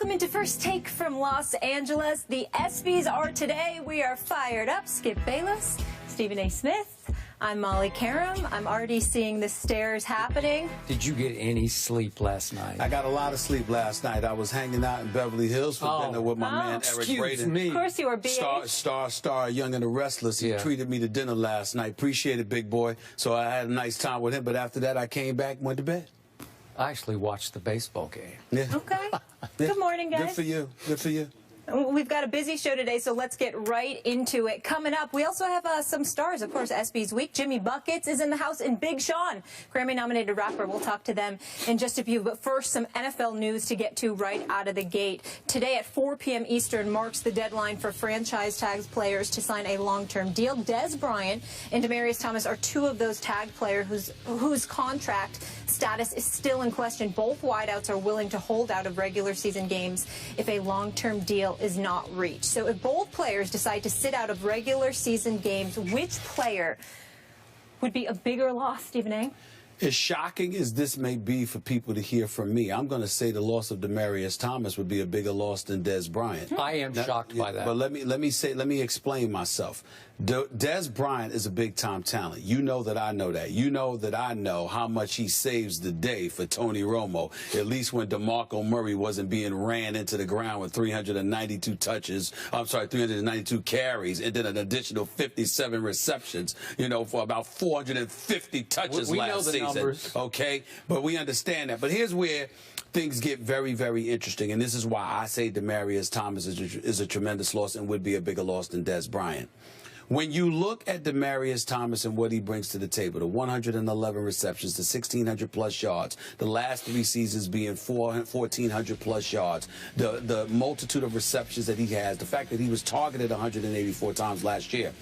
Welcome into First Take from Los Angeles. The ESPYs are today. We are fired up. Skip Bayless, Stephen A. Smith. I'm Molly Karam. I'm already seeing the stares happening. Did you get any sleep last night? I got a lot of sleep last night. I was hanging out in Beverly Hills for dinner with my man Eric Braden. Of course you were, BA. Star, Young and the Restless. He treated me to dinner last night. Appreciate it, big boy. So I had a nice time with him. But after that, I came back and went to bed. I actually watched the baseball game. Yeah. Okay. Good morning, guys. Good for you. Good for you. We've got a busy show today, so let's get right into it. Coming up, we also have some stars, of course, ESPYs Week. Jimmy Buckets is in the house, and Big Sean, Grammy-nominated rapper. We'll talk to them in just a few. But first, some NFL news to get to right out of the gate. Today at 4 p.m. Eastern marks the deadline for franchise tag players to sign a long-term deal. Dez Bryant and Demaryius Thomas are two of those tag players whose contract status is still in question. Both wideouts are willing to hold out of regular season games if a long-term deal is not reached. So if both players decide to sit out of regular season games, which player would be a bigger loss, Stephen A.? As shocking as this may be for people to hear from me, I'm going to say the loss of Demaryius Thomas would be a bigger loss than Dez Bryant. I am shocked by that. But let me explain myself. Dez Bryant is a big-time talent. You know that I know that. You know that I know how much he saves the day for Tony Romo, at least when DeMarco Murray wasn't being ran into the ground with 392 carries, and then an additional 57 receptions, for about 450 touches last season. Numbers. Okay? But we understand that. But here's where things get very, very interesting, and this is why I say Demaryius Thomas is a tremendous loss and would be a bigger loss than Dez Bryant. When you look at Demaryius Thomas and what he brings to the table, the 111 receptions, the 1,600-plus yards, the last 3 seasons being 1,400-plus yards, the multitude of receptions that he has, the fact that he was targeted 184 times last year,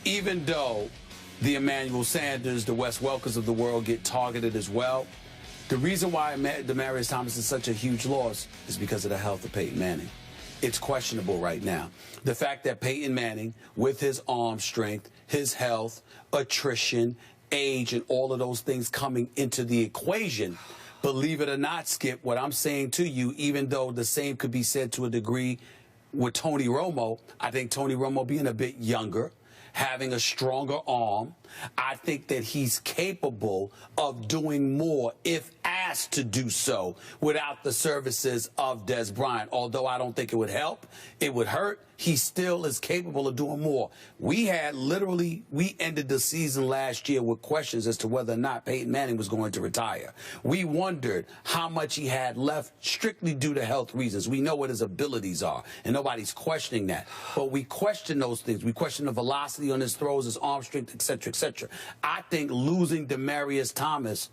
even though the Emmanuel Sanders, the Wes Welkers of the world get targeted as well, the reason why Demaryius Thomas is such a huge loss is because of the health of Peyton Manning. It's questionable right now. The fact that Peyton Manning, with his arm strength, his health, attrition, age, and all of those things coming into the equation, believe it or not, Skip, what I'm saying to you, even though the same could be said to a degree with Tony Romo, I think Tony Romo being a bit younger, having a stronger arm, I think that he's capable of doing more if asked to do so without the services of Dez Bryant. Although I don't think it would help, it would hurt, he still is capable of doing more. We ended the season last year with questions as to whether or not Peyton Manning was going to retire. We wondered how much he had left strictly due to health reasons. We know what his abilities are, and nobody's questioning that. But we question those things. We question the velocity on his throws, his arm strength, etc., etc. I think losing Demaryius Thomas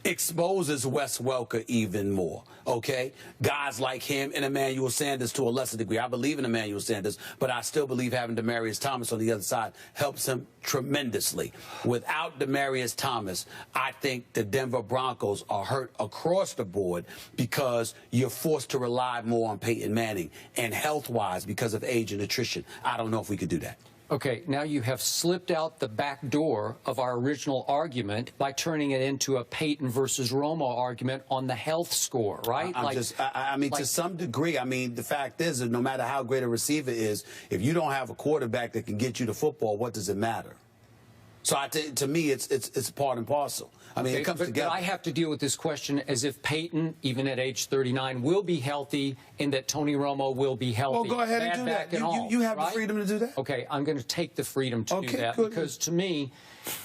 exposes Wes Welker even more, okay? Guys like him and Emmanuel Sanders to a lesser degree. I believe in Emmanuel Sanders, but I still believe having Demaryius Thomas on the other side helps him tremendously. Without Demaryius Thomas, I think the Denver Broncos are hurt across the board because you're forced to rely more on Peyton Manning, and health-wise because of age and attrition. I don't know if we could do that. Okay, now you have slipped out the back door of our original argument by turning it into a Peyton versus Romo argument on the health score, right? To some degree, the fact is that no matter how great a receiver is, if you don't have a quarterback that can get you the football, what does it matter? So to me, it's part and parcel. It comes together. But I have to deal with this question as if Peyton, even at age 39, will be healthy and that Tony Romo will be healthy. Well, go ahead and do that. You have the freedom to do that. Okay, I'm going to take the freedom to do that because to me,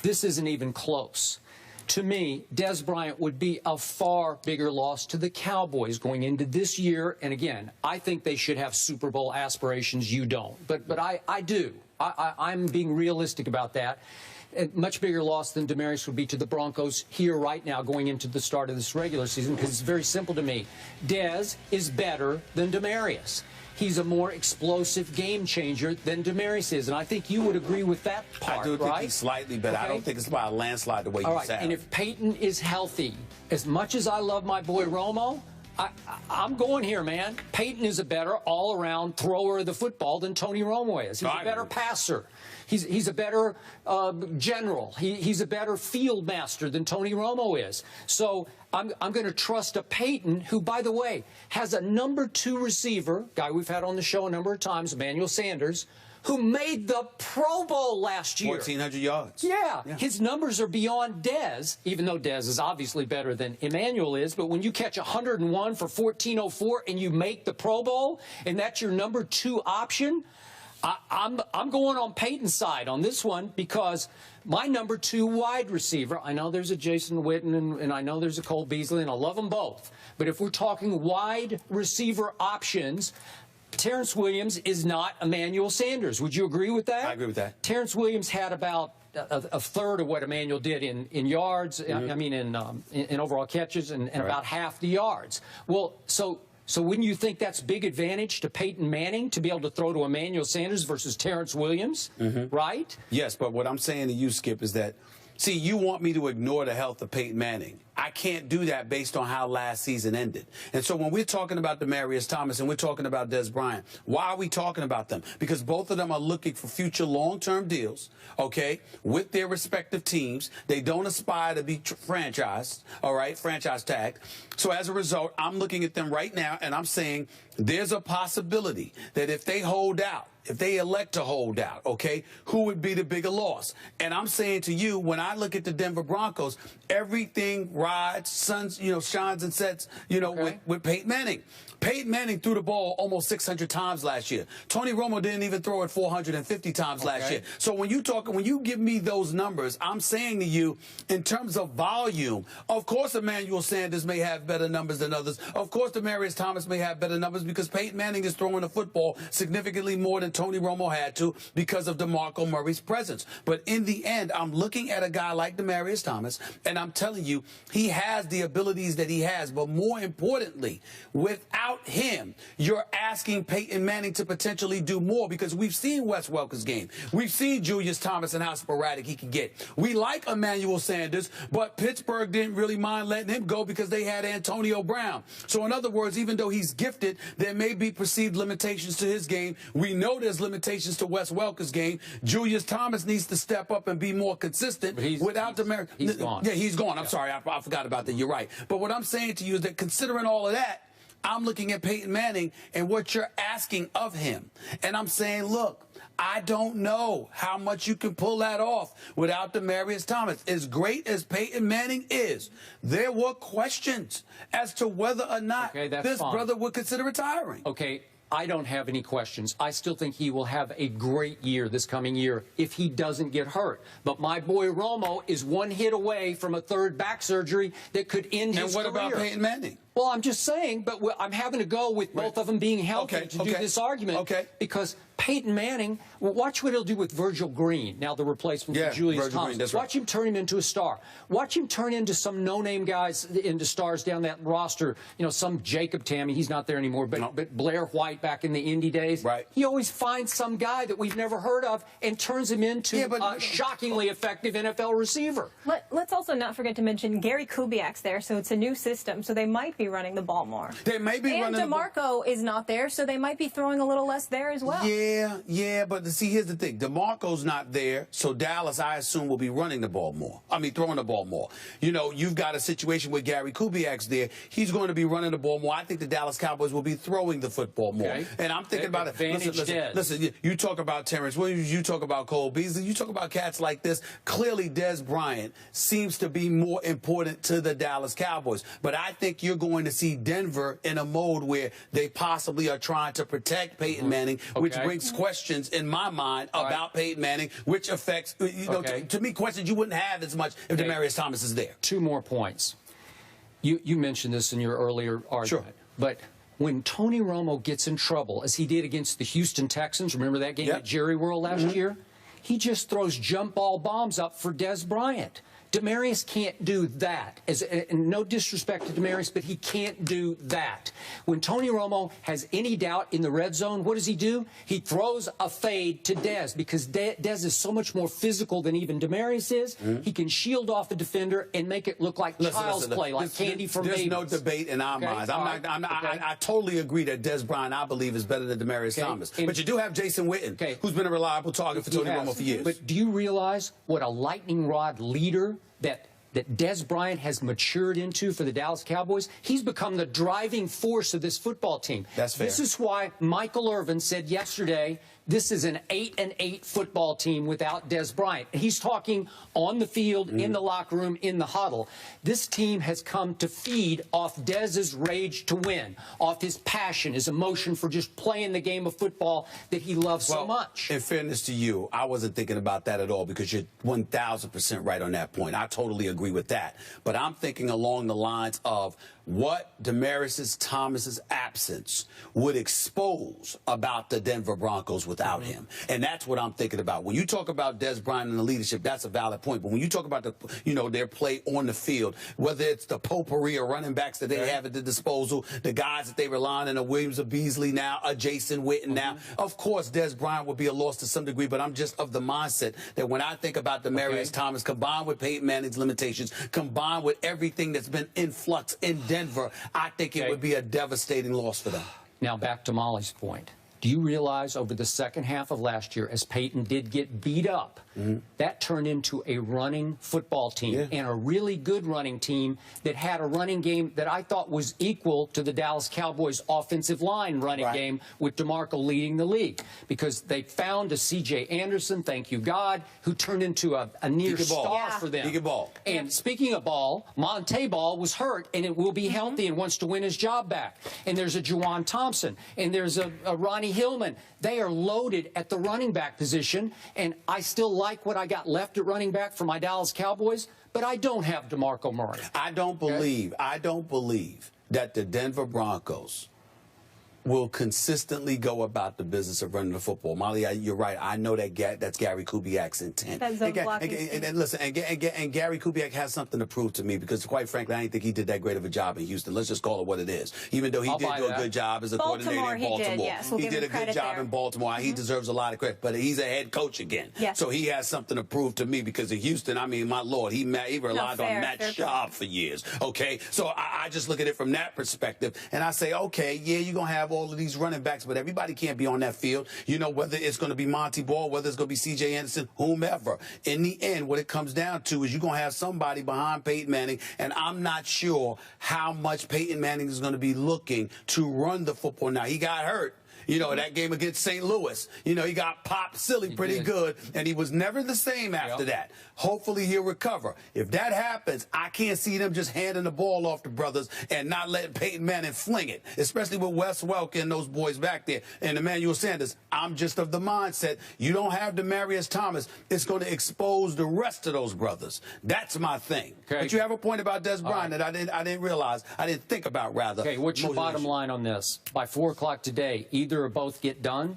this isn't even close. To me, Dez Bryant would be a far bigger loss to the Cowboys going into this year. And again, I think they should have Super Bowl aspirations. You don't. But I do. I'm being realistic about that. A much bigger loss than Demaryius would be to the Broncos here right now going into the start of this regular season because it's very simple to me. Dez is better than Demaryius. He's a more explosive game changer than Demaryius is, and I think you would agree with that part, I do think he's slightly better. Okay. I don't think it's by a landslide the way you said. And if Peyton is healthy, as much as I love my boy Romo, I'm going here, man. Peyton is a better all-around thrower of the football than Tony Romo is. He's a better passer. He's a better general. He's a better field master than Tony Romo is. So I'm going to trust a Peyton who, by the way, has a #2 receiver, guy we've had on the show a number of times, Emmanuel Sanders, who made the Pro Bowl last year. 1,400 yards. Yeah. His numbers are beyond Dez, even though Dez is obviously better than Emmanuel is. But when you catch 101 for 1,404 and you make the Pro Bowl, and that's your #2 option, I'm going on Peyton's side on this one because my #2 wide receiver, I know there's a Jason Witten and I know there's a Cole Beasley, and I love them both. But if we're talking wide receiver options, Terrence Williams is not Emmanuel Sanders. Would you agree with that? I agree with that. Terrence Williams had about a third of what Emmanuel did in yards, I mean in overall catches, and about half the yards. Well, so wouldn't you think that's big advantage to Peyton Manning to be able to throw to Emmanuel Sanders versus Terrence Williams, right? Yes, but what I'm saying to you, Skip, is that, see, you want me to ignore the health of Peyton Manning. I can't do that based on how last season ended. And so when we're talking about Demaryius Thomas and we're talking about Dez Bryant, why are we talking about them? Because both of them are looking for future long-term deals, okay, with their respective teams. They don't aspire to be franchised, all right, franchise tagged. So as a result, I'm looking at them right now and I'm saying there's a possibility that if they hold out, if they elect to hold out, okay, who would be the bigger loss? And I'm saying to you, when I look at the Denver Broncos, everything rides, shines and sets, with Peyton Manning. Peyton Manning threw the ball almost 600 times last year. Tony Romo didn't even throw it 450 times last year. So when you give me those numbers, I'm saying to you, in terms of volume, of course Emmanuel Sanders may have better numbers than others. Of course Demaryius Thomas may have better numbers because Peyton Manning is throwing the football significantly more than Tony Romo had to because of DeMarco Murray's presence. But in the end, I'm looking at a guy like Demaryius Thomas, and I'm telling you, he has the abilities that he has. But more importantly, without him, you're asking Peyton Manning to potentially do more because we've seen Wes Welker's game. We've seen Julius Thomas and how sporadic he can get. We like Emmanuel Sanders, but Pittsburgh didn't really mind letting him go because they had Antonio Brown. So in other words, even though he's gifted, there may be perceived limitations to his game. We know there's limitations to Wes Welker's game. Julius Thomas needs to step up and be more consistent. Without Demaryius, he's gone. Yeah, he's gone. I'm sorry, I forgot about that. You're right. But what I'm saying to you is that considering all of that, I'm looking at Peyton Manning and what you're asking of him. And I'm saying, look, I don't know how much you can pull that off without Demaryius Thomas. As great as Peyton Manning is, there were questions as to whether or not this brother would consider retiring. Okay. I don't have any questions. I still think he will have a great year this coming year if he doesn't get hurt. But my boy Romo is one hit away from a third back surgery that could end his career. And what about Peyton Manning? Well, I'm just saying, but I'm having to go with both of them being healthy to do this argument. Because Peyton Manning, watch what he'll do with Virgil Green, now the replacement for Julius Thomas. Watch him turn him into a star. Watch him turn into some no-name guys into stars down that roster. Some Jacob Tammey, he's not there anymore, but Blair White back in the Indy days. He always finds some guy that we've never heard of and turns him into a shockingly effective NFL receiver. Let's also not forget to mention Gary Kubiak's there, so it's a new system, so they might be running the ball more. They may be running the ball. And DeMarco is not there, so they might be throwing a little less there as well. Yeah, but see, here's the thing. DeMarco's not there, so Dallas, I assume, will be running the ball more. I mean, throwing the ball more. You've got a situation where Gary Kubiak's there. He's going to be running the ball more. I think the Dallas Cowboys will be throwing the football more. And I'm thinking about it. Listen, you talk about Terrence Williams, you talk about Cole Beasley, you talk about cats like this. Clearly, Dez Bryant seems to be more important to the Dallas Cowboys. But I think you're going to see Denver in a mode where they possibly are trying to protect Peyton Manning, which brings questions in my mind about Peyton Manning, which affects, to me, questions you wouldn't have as much if Demaryius Thomas is there. 2 more points. You mentioned this in your earlier argument, but when Tony Romo gets in trouble, as he did against the Houston Texans, remember that game at Jerry World last year? He just throws jump ball bombs up for Dez Bryant. Demaryius can't do that. And no disrespect to Demaryius, but he can't do that. When Tony Romo has any doubt in the red zone, what does he do? He throws a fade to Dez, because Dez is so much more physical than even Demaryius is. He can shield off the defender and make it look like child's play, like candy from babies. There's no debate in our minds. I totally agree that Dez Bryant, I believe, is better than Demaryius Thomas. But you do have Jason Witten, who's been a reliable target for Tony Romo for years. But do you realize what a lightning rod leader that Dez Bryant has matured into for the Dallas Cowboys? He's become the driving force of this football team. That's fair. This is why Michael Irvin said yesterday, this is an 8-8 football team without Dez Bryant. He's talking on the field, in the locker room, in the huddle. This team has come to feed off Dez's rage to win, off his passion, his emotion for just playing the game of football that he loves so much. In fairness to you, I wasn't thinking about that at all, because you're 1,000% right on that point. I totally agree with that. But I'm thinking along the lines of what Demaryius Thomas's absence would expose about the Denver Broncos without him. And that's what I'm thinking about. When you talk about Dez Bryant and the leadership, that's a valid point. But when you talk about their play on the field, whether it's the potpourri of running backs that they have at the disposal, the guys that they rely on, a Williams, a Beasley now, a Jason Witten now, of course Dez Bryant would be a loss to some degree, but I'm just of the mindset that when I think about Demaryius Thomas, combined with Peyton Manning's limitations, combined with everything that's been in flux in Denver, I think it would be a devastating loss for them. Now back to Molly's point. Do you realize over the second half of last year, as Peyton did get beat up, that turned into a running football team and a really good running team that had a running game that I thought was equal to the Dallas Cowboys offensive line running game, with DeMarco leading the league, because they found a C.J. Anderson, thank you God, who turned into a near star for them. He can ball. And speaking of ball, Monte Ball was hurt, and it will be healthy and wants to win his job back. And there's a Juwan Thompson, and there's a Ronnie Hillman. They are loaded at the running back position, and I still like what I got left at running back for my Dallas Cowboys, but I don't have DeMarco Murray. I don't believe that the Denver Broncos will consistently go about the business of running the football. Molly, you're right. I know that that's Gary Kubiak's intent. And listen, and Gary Kubiak has something to prove to me, because quite frankly, I didn't think he did that great of a job in Houston. Let's just call it what it is. Even though he did do a good job as a coordinator in Baltimore. He did a good job in Baltimore. He deserves a lot of credit, but he's a head coach again. So he has something to prove to me, because in Houston, I mean, my Lord, he relied on Matt Schaub for years. Okay, so I just look at it from that perspective, and I say, okay, yeah, you're going to have all of these running backs, but everybody can't be on that field. You know, whether it's going to be Monty Ball, whether it's going to be C.J. Anderson, whomever. In the end, what it comes down to is you're going to have somebody behind Peyton Manning, and I'm not sure how much Peyton Manning is going to be looking to run the football. Now, he got hurt. You know, that game against St. Louis, you know, he got popped silly pretty good, and he was never the same after that. Hopefully he'll recover. If that happens, I can't see them just handing the ball off to brothers and not letting Peyton Manning fling it, especially with Wes Welker and those boys back there and Emmanuel Sanders. I'm just of the mindset, you don't have Demaryius Thomas, it's going to expose the rest of those brothers. That's my thing. But you have a point about Dez Bryant that I didn't realize, I didn't think about, rather. Okay, what's your bottom line on this? By 4 o'clock today, either or both get done?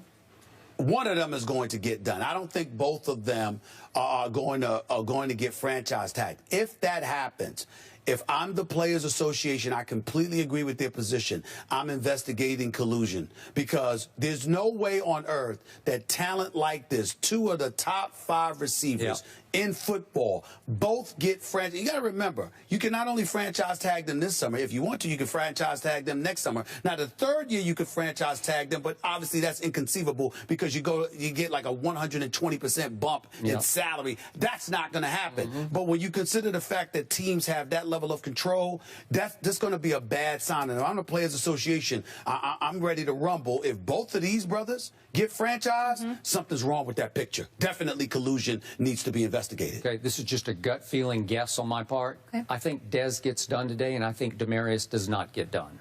One of them is going to get done. I don't think both of them are going to get franchise tagged. If that happens, if I'm the Players Association, I completely agree with their position. I'm investigating collusion, because there's no way on earth that talent like this, 2 of the top 5 receivers in football, both get franchise. You got to remember, you can not only franchise tag them this summer. If you want to, you can franchise tag them next summer. Now, the 3rd year you could franchise tag them, but obviously that's inconceivable, because you get like a 120% bump in salary. That's not going to happen. But when you consider the fact that teams have that level of control, that's going to be a bad sign. And if I'm the Players Association, I'm ready to rumble. If both of these brothers get franchised, something's wrong with that picture. Definitely collusion needs to be investigated. Okay, this is just a gut feeling guess on my part. I think Dez gets done today, and I think Demaryius does not get done.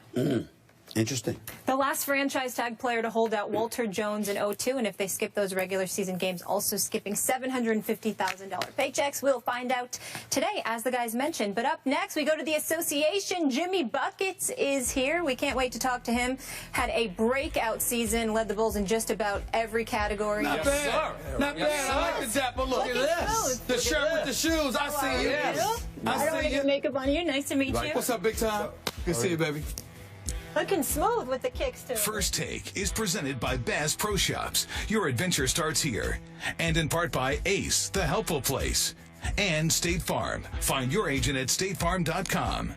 Interesting. The last franchise tag player to hold out, Walter Jones in 2002, and if they skip those regular season games, also skipping $750,000 paychecks. We'll find out today, as the guys mentioned. But up next, we go to the association. Jimmy Buckets is here. We can't wait to talk to him. Had a breakout season, led the Bulls in just about every category. Not bad. Not bad. I like the dapper look. Look at this. The shirt with the shoes. I see you. Yes. I don't want to get makeup on you. Nice to meet you. What's up, big time? Good to see you, baby. Looking smooth with the kicks, too. First Take is presented by Bass Pro Shops. Your adventure starts here. And in part by Ace, the helpful place. And State Farm. Find your agent at statefarm.com.